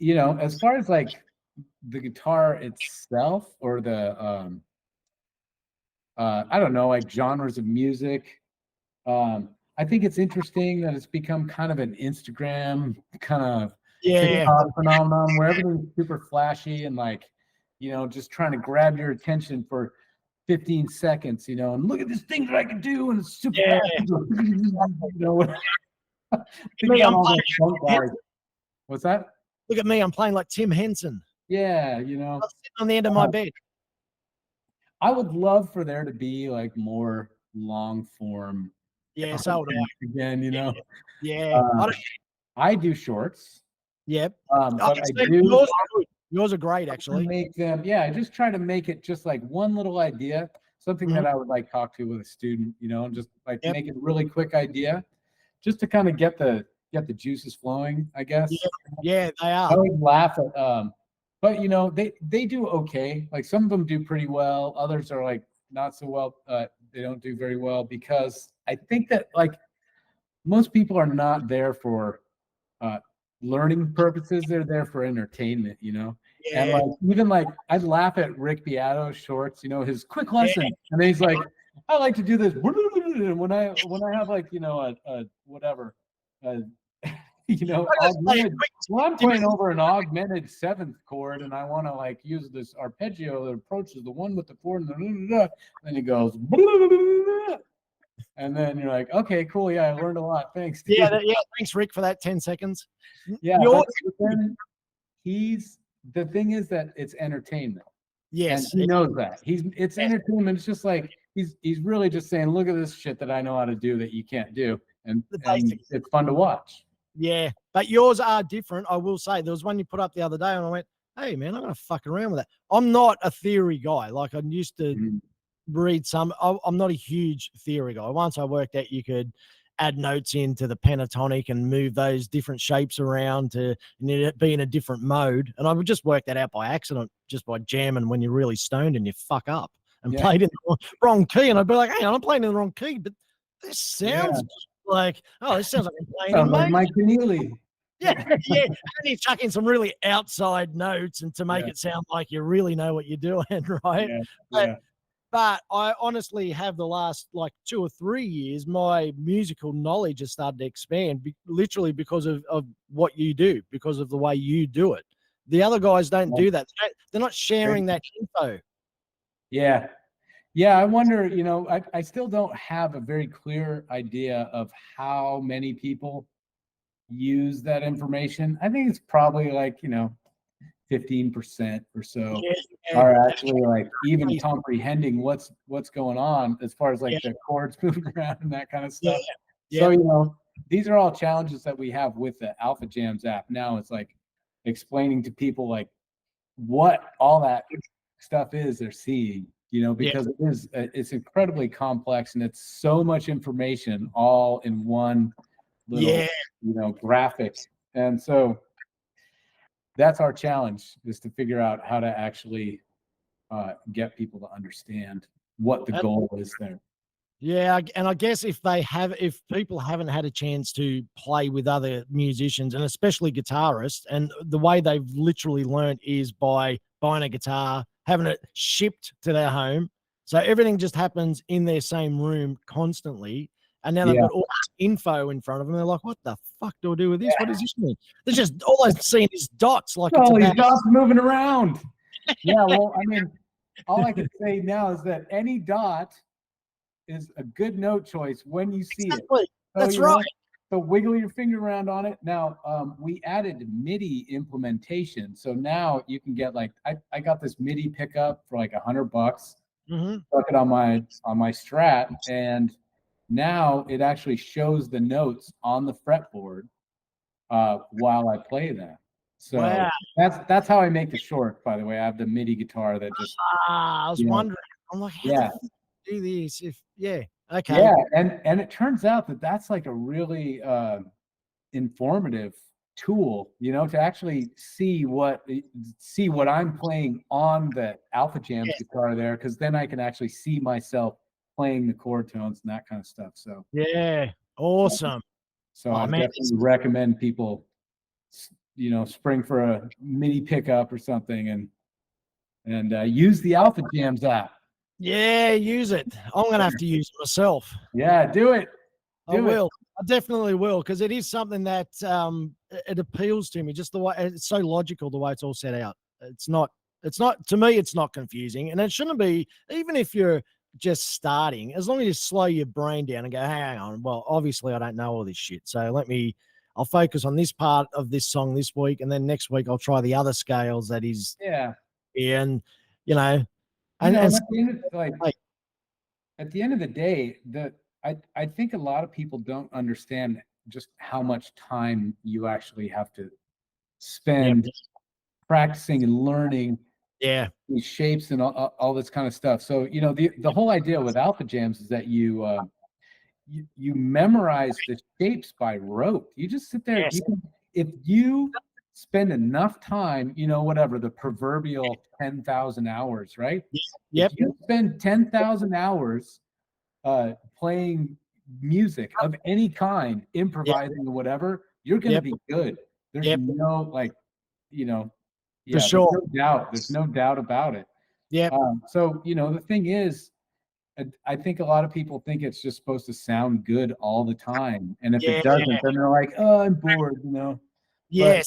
as far as like the guitar itself or the, I don't know, like genres of music, I think it's interesting that it's become kind of an Instagram kind of TikTok phenomenon where everything's super flashy and like, just trying to grab your attention for 15 seconds, and look at this thing that I can do, and it's super fast. What's that? Look at me, I'm playing like Tim Henson. Yeah, I'm sitting on the end of my bed. I would love for there to be like more long form. Yeah, so again, Yeah. I do shorts. Yep. But I do. Yours are great, actually. Make them, I just try to make it just like one little idea, something that I would like talk to with a student, and just like make it a really quick idea, just to kind of get the juices flowing, I guess. Yeah, they are. I always laugh at, but they do okay. Like some of them do pretty well, others are like not so well. They don't do very well because I think that like most people are not there for learning purposes. They're there for entertainment, and like even like I'd laugh at Rick Beato's shorts, his quick lesson, and then he's like, I like to do this when I have like a whatever augmented, well, I'm playing over an augmented seventh chord and I want to like use this arpeggio that approaches the one with the four and then he goes and then you're like, okay, cool, I learned a lot, thanks, dude. Thanks Rick for that 10 seconds. The thing is that it's entertainment. Yes, and he knows that it's entertainment. It's just like he's really just saying, look at this shit that I know how to do that you can't do, and it's fun to watch. Yeah, but yours are different. I will say there was one you put up the other day and I went, hey man, I'm gonna fuck around with that. I'm not a theory guy. Like I used to read I'm not a huge theory guy. Once I worked out you could add notes into the pentatonic and move those different shapes around to be in a different mode. And I would just work that out by accident, just by jamming when you're really stoned and you fuck up and played in the wrong key. And I'd be like, hey, I'm playing in the wrong key, but this sounds like, this sounds like I'm playing in like Mike Keneally. And you chuck in some really outside notes and to make it sound like you really know what you're doing, right? But I honestly have the last like 2 or 3 years, my musical knowledge has started to expand literally because of what you do, because of the way you do it. The other guys don't do that. They're not sharing that info. Yeah. I wonder, I still don't have a very clear idea of how many people use that information. I think it's probably like, 15% or so are actually like even comprehending what's going on as far as like the chords moving around and that kind of stuff. So, these are all challenges that we have with the Alpha Jams app. Now it's like explaining to people like what all that stuff is they're seeing, because it's incredibly complex and it's so much information all in one little, graphic. And so that's our challenge, is to figure out how to actually get people to understand what the goal is there. Yeah, and I guess if people haven't had a chance to play with other musicians and especially guitarists, and the way they've literally learned is by buying a guitar, having it shipped to their home. So everything just happens in their same room constantly. And now they've got all this info in front of them. They're like, what the fuck do I do with this? What does this mean? There's just all I've seen is dots. Like all these dots moving around. Yeah, well, I mean, all I can say now is that any dot is a good note choice when you see it. So, that's right. So wiggle your finger around on it. Now, we added MIDI implementation. So now you can get like, I got this MIDI pickup for like $100. Stuck it on my Strat, and now it actually shows the notes on the fretboard while I play them. So that's how I make the short, by the way. I have the MIDI guitar that just I was wondering. I'm like, how do this okay. Yeah, and it turns out that that's like a really informative tool, to actually see what I'm playing on the Alpha Jams guitar there, because then I can actually see myself playing the chord tones and that kind of stuff. So awesome. So I definitely recommend people, spring for a MIDI pickup or something and use the Alpha Jams app. Yeah, use it. I'm gonna have to use it myself. Yeah, do it. I will. I definitely will, because it is something that it appeals to me. Just the way it's so logical, the way it's all set out. It's not to me. It's not confusing, and it shouldn't be. Even if you're just starting, as long as you slow your brain down and go, hang on. Well, obviously I don't know all this shit, so I'll focus on this part of this song this week, and then next week I'll try the other scales. That is, and And at the end of the day, I think a lot of people don't understand just how much time you actually have to spend practicing and learning these shapes and all this kind of stuff. So, the whole idea with Alpha Jams is that you memorize the shapes by rote. You just sit there. If you spend enough time, whatever, the proverbial 10,000 hours, right? If you spend 10,000 hours playing music of any kind, improvising or whatever, you're going to be good. There's no for sure. There's no doubt about it. So, the thing is, I think a lot of people think it's just supposed to sound good all the time. And if it doesn't, then they're like, oh, I'm bored, It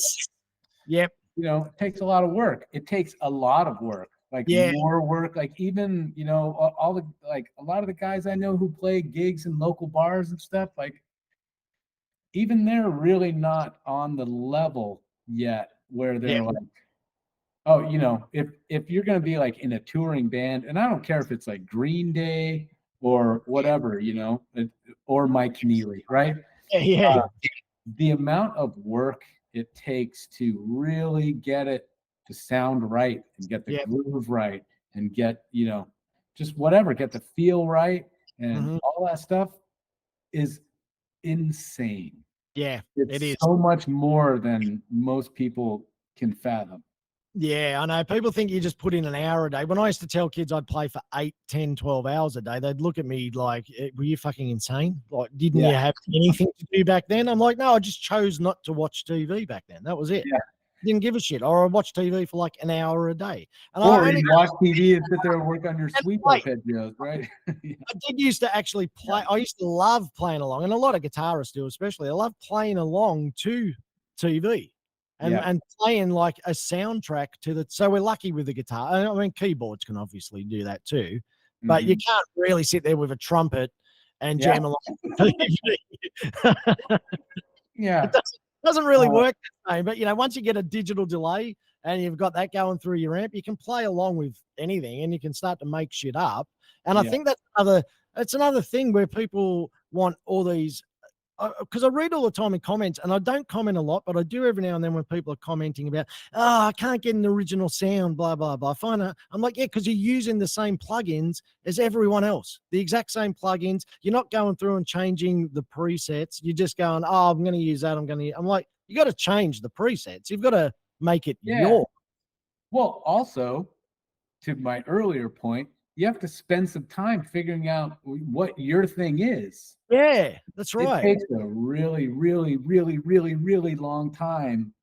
takes a lot of work. It takes a lot of work, more work. Like even, a lot of the guys I know who play gigs in local bars and stuff, like even they're really not on the level yet where they're like, oh, if you're going to be like in a touring band, and I don't care if it's like Green Day or whatever, or Mike Keneally, right? The amount of work it takes to really get it to sound right and get the groove right and get, just whatever, get the feel right and all that stuff is insane. It is so much more than most people can fathom. Yeah, I know. People think you just put in an hour a day. When I used to tell kids I'd play for 8, 10, 12 hours a day, they'd look at me like, were you fucking insane? Like, didn't you have anything to do back then? I'm like, no, I just chose not to watch TV back then. That was it. Didn't give a shit. Or I watched TV for like an hour a day. And or you watch TV and sit there and work on your sweep arpeggios, right? I did used to actually play. I used to love playing along, and a lot of guitarists do, especially. I love playing along to TV. And playing like a soundtrack to the. So we're lucky with the guitar. I mean, keyboards can obviously do that too, but you can't really sit there with a trumpet and jam along. It doesn't really work the same. But once you get a digital delay and you've got that going through your amp, you can play along with anything, and you can start to make shit up. And I think that's another thing where people want all these because I read all the time in comments, and I don't comment a lot, but I do every now and then when people are commenting about, oh, I can't get an original sound, blah, blah, blah. I'm like, yeah, because you're using the same plugins as everyone else, the exact same plugins. You're not going through and changing the presets. You're just going, oh, I'm going to use that. I'm like, you got to change the presets. You've got to make it Yeah. your. Well, also, to my earlier point, you have to spend some time figuring out what your thing is. Yeah, that's It right. takes a really, really, really, really, really long time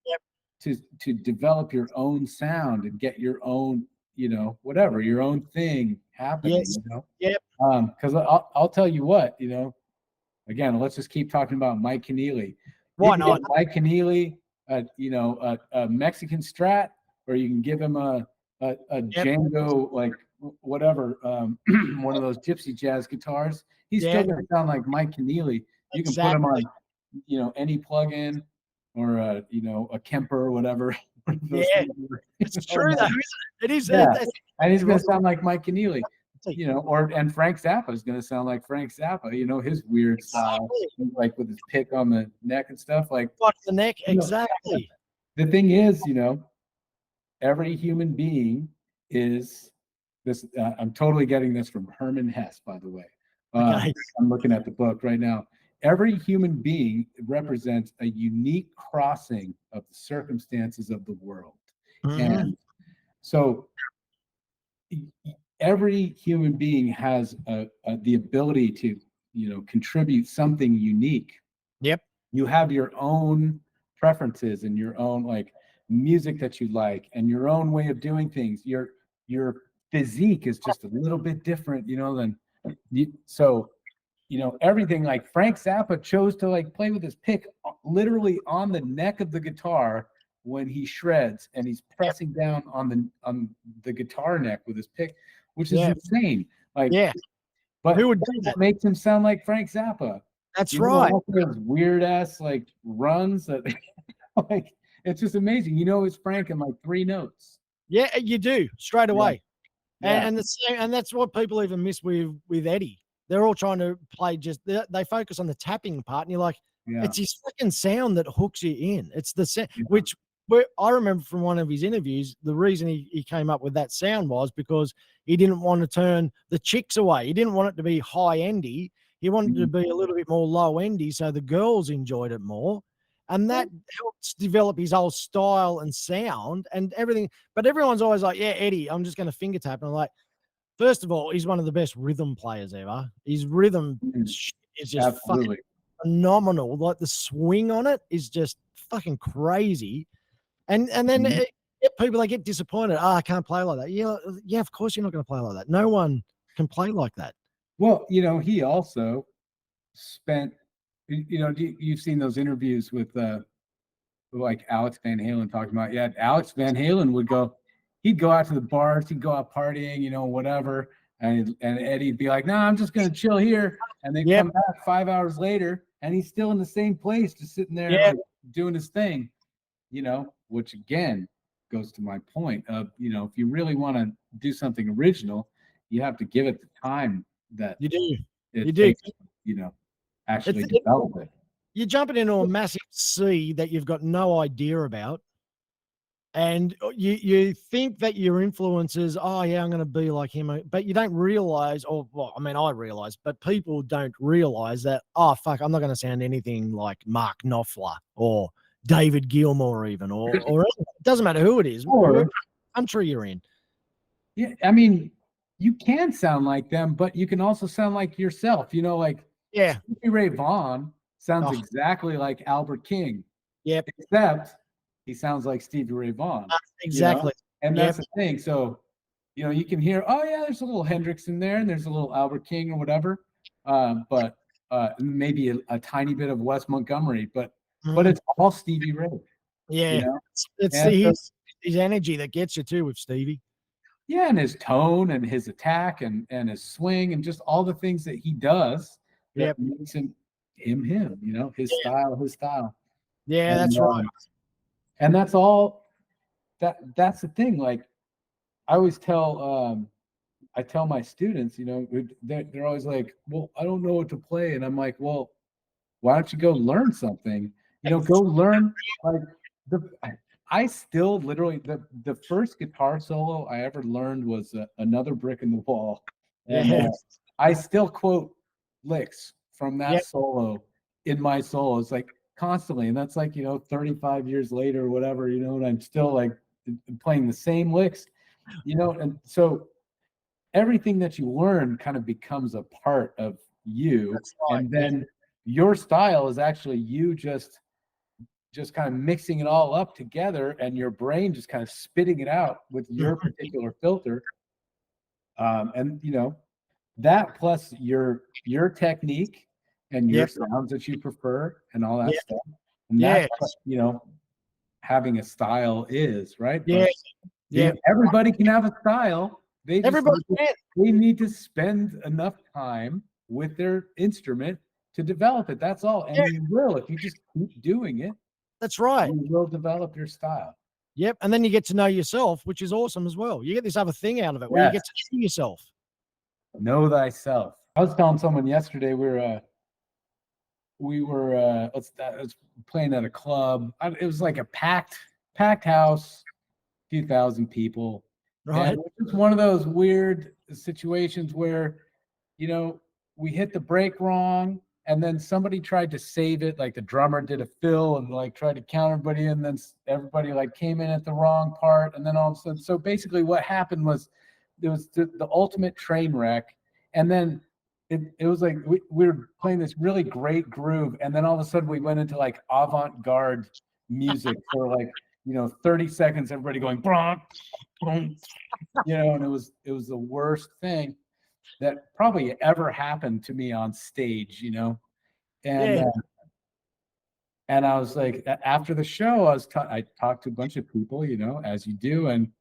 to develop your own sound and get your own, whatever, your own thing happening, Yes. Yep. Because I'll tell you what, again, let's just keep talking about Mike Keneally. Why not? Mike Keneally, a Mexican Strat, or you can give him a Django, like whatever, one of those gypsy jazz guitars. He's still going to sound like Mike Keneally. You can put him on, any plugin or a Kemper or whatever. Yeah, it's true though, isn't it? It is. Yeah. And he's going to sound like Mike Keneally. And Frank Zappa is going to sound like Frank Zappa, his weird style, like with his pick on the neck and stuff. Like the neck, exactly. The thing is, every human being is this. I'm totally getting this from Herman Hesse, by the way. Okay. I'm looking at the book right now. Every human being represents a unique crossing of the circumstances of the world. And so every human being has the ability to, contribute something unique. Yep. You have your own preferences and your own like music that you like and your own way of doing things. Your physique is just a little bit different, than you. So, everything, like Frank Zappa chose to like play with his pick literally on the neck of the guitar when he shreds, and he's pressing down on the guitar neck with his pick, which is insane. Like, but who would do that? Makes him sound like Frank Zappa. That's right. Those weird ass like runs that like, it's just amazing. It's Frank in like 3 notes. Yeah, you do straight away. Yeah. And the same, and that's what people even miss with Eddie. They're all trying to play they focus on the tapping part, and you're like, it's his fucking sound that hooks you in. It's the sound, which I remember from one of his interviews, the reason he came up with that sound was because he didn't want to turn the chicks away. He didn't want it to be high endy. He wanted it to be a little bit more low endy, so the girls enjoyed it more. And that helps develop his whole style and sound and everything. But everyone's always like, yeah, Eddie, I'm just going to finger tap. And I'm like, first of all, he's one of the best rhythm players ever. His rhythm is just fucking phenomenal. Like the swing on it is just fucking crazy. And then people, they get disappointed. I can't play like that. Yeah, of course you're not going to play like that. No one can play like that. Well, he also spent, you've seen those interviews with like Alex Van Halen talking about, Alex Van Halen he'd go out to the bars, he'd go out partying, whatever. And Eddie'd be like, no, I'm just going to chill here. And they come back 5 hours later and he's still in the same place, just sitting there like, doing his thing, which again goes to my point of, if you really want to do something original, you have to give it the time that you do. It takes, actually develop it. You're jumping into a massive sea that you've got no idea about. And you think that your influences, I'm going to be like him, but you don't realize, I realize, but people don't realize that, fuck, I'm not going to sound anything like Mark Knopfler or David Gilmour even, or it doesn't matter who it is, or country you're in. Yeah, I mean, you can sound like them, but you can also sound like yourself, Stevie Ray Vaughan sounds exactly like Albert King. Yep. Except he sounds like Stevie Ray Vaughan. Exactly. And that's the thing. So, you can hear, there's a little Hendrix in there and there's a little Albert King or whatever. But maybe a tiny bit of Wes Montgomery, but it's all Stevie Ray. Yeah. It's his energy that gets you too with Stevie. Yeah, and his tone and his attack and his swing and just all the things that he does that makes him, his style. Yeah, that's right. And that's all that's the thing. Like I always tell I tell my students, they're always like, well, I don't know what to play. And I'm like, well, why don't you go learn something? You know, go learn like I still literally the first guitar solo I ever learned was Another Brick in the Wall, and Yes. I still quote licks from that Yep. solo in my solos like constantly, and that's like 35 years later or whatever, and I'm still like playing the same licks, and so everything that you learn kind of becomes a part of you. That's right. And then your style is actually you just kind of mixing it all up together, and your brain just kind of spitting it out with your particular filter. And that plus your technique and your Yep. sounds that you prefer and all that Yep. stuff. And Yes. that's what, having a style is, right? Yeah. Yeah. Everybody can have a style. They need to spend enough time with their instrument to develop it. That's all. And you will, if you just keep doing it. That's right. You will develop your style. Yep. And then you get to know yourself, which is awesome as well. You get this other thing out of it where you get to see yourself. Know thyself. I was telling someone yesterday we were I was playing at a club. It was like a packed house, few thousand people. Right. And it was just one of those weird situations where, we hit the break wrong, and then somebody tried to save it. Like the drummer did a fill and like tried to count everybody, and then everybody like came in at the wrong part. And then all of a sudden, so basically what happened was there was the ultimate train wreck. And then it was like we were playing this really great groove, and then all of a sudden we went into like avant-garde music for like 30 seconds, everybody going bronk, boom, and it was the worst thing that probably ever happened to me on stage, and and I was like, after the show, I talked to a bunch of people, as you do, and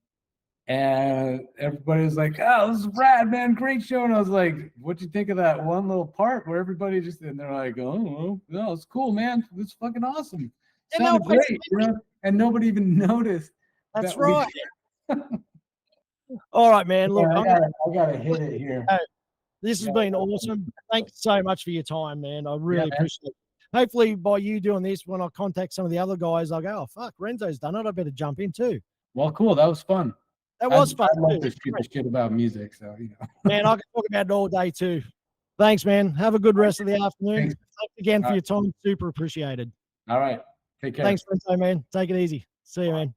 everybody was like, "Oh, this is rad, man! Great show!" And I was like, "What'd you think of that one little part where everybody just?" And they're like, "Oh, no, it's cool, man! It's fucking awesome! Sounded great, and nobody even noticed." That's right. All right, man. Look, I gotta hit it here. This has been awesome. Thanks so much for your time, man. I really appreciate it. Hopefully, by you doing this, when I contact some of the other guys, I'll go, "Oh, fuck, Renzo's done it. I better jump in too." Well, cool. That was fun. That was fun. I love to shoot the shit about music, so Man, I can talk about it all day too. Thanks, man. Have a good rest of the afternoon. Thanks again for your time. Super appreciated. All right. Take care. Thanks, Renzo, man. Take it easy. See you, man.